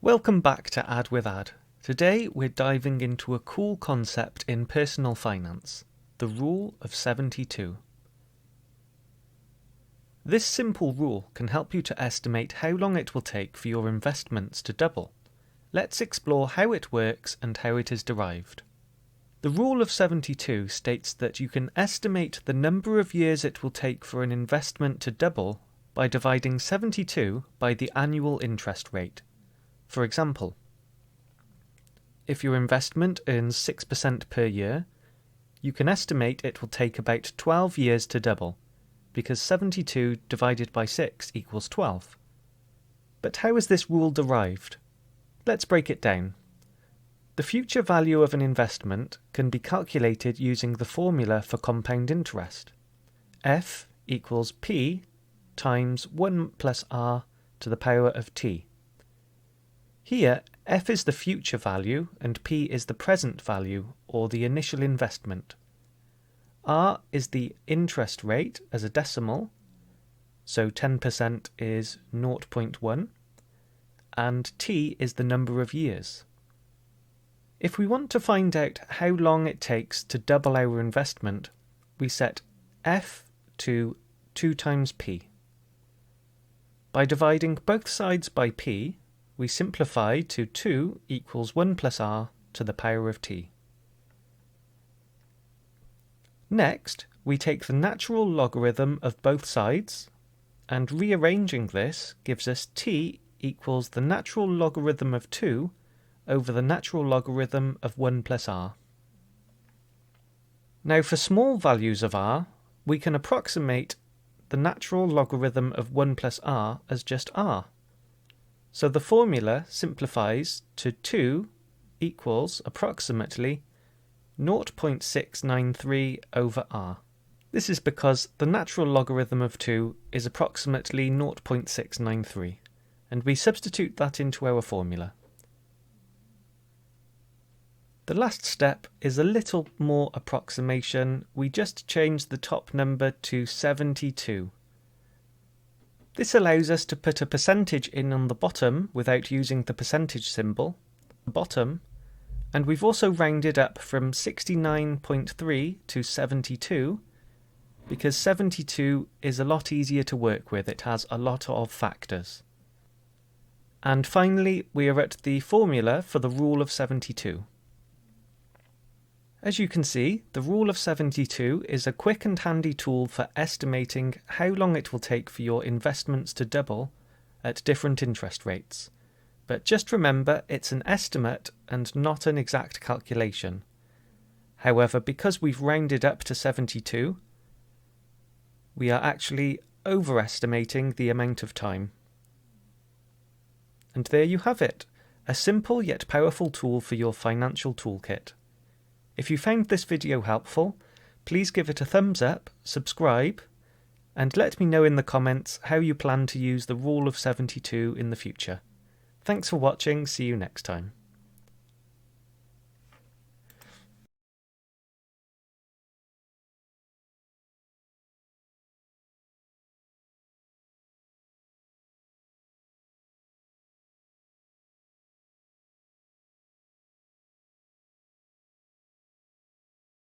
Welcome back to Ad with Ad. Today we're diving into a cool concept in personal finance, the Rule of 72. This simple rule can help you to estimate how long it will take for your investments to double. Let's explore how it works and how it is derived. The Rule of 72 states that you can estimate the number of years it will take for an investment to double by dividing 72 by the annual interest rate. For example, if your investment earns 6% per year, you can estimate it will take about 12 years to double, because 72 divided by 6 equals 12. But how is this rule derived? Let's break it down. The future value of an investment can be calculated using the formula for compound interest. F equals P times 1 plus R to the power of T. Here, F is the future value and P is the present value, or the initial investment. R is the interest rate as a decimal, so 10% is 0.1, and T is the number of years. If we want to find out how long it takes to double our investment, we set F to 2 times P. By dividing both sides by P, we simplify to 2 equals 1 plus R to the power of T. Next, we take the natural logarithm of both sides, and rearranging this gives us T equals the natural logarithm of 2 over the natural logarithm of 1 plus R. Now for small values of R, we can approximate the natural logarithm of 1 plus R as just R. So the formula simplifies to 2 equals approximately 0.693 over R. This is because the natural logarithm of 2 is approximately 0.693, and we substitute that into our formula. The last step is a little more approximation. We just change the top number to 72. This allows us to put a percentage in on the bottom without using the percentage symbol, the bottom, and we've also rounded up from 69.3 to 72 because 72 is a lot easier to work with. It has a lot of factors. And finally, we are at the formula for the Rule of 72. As you can see, the Rule of 72 is a quick and handy tool for estimating how long it will take for your investments to double at different interest rates. But just remember, it's an estimate and not an exact calculation. However, because we've rounded up to 72, we are actually overestimating the amount of time. And there you have it, a simple yet powerful tool for your financial toolkit. If you found this video helpful, please give it a thumbs up, subscribe, and let me know in the comments how you plan to use the Rule of 72 in the future. Thanks for watching, see you next time.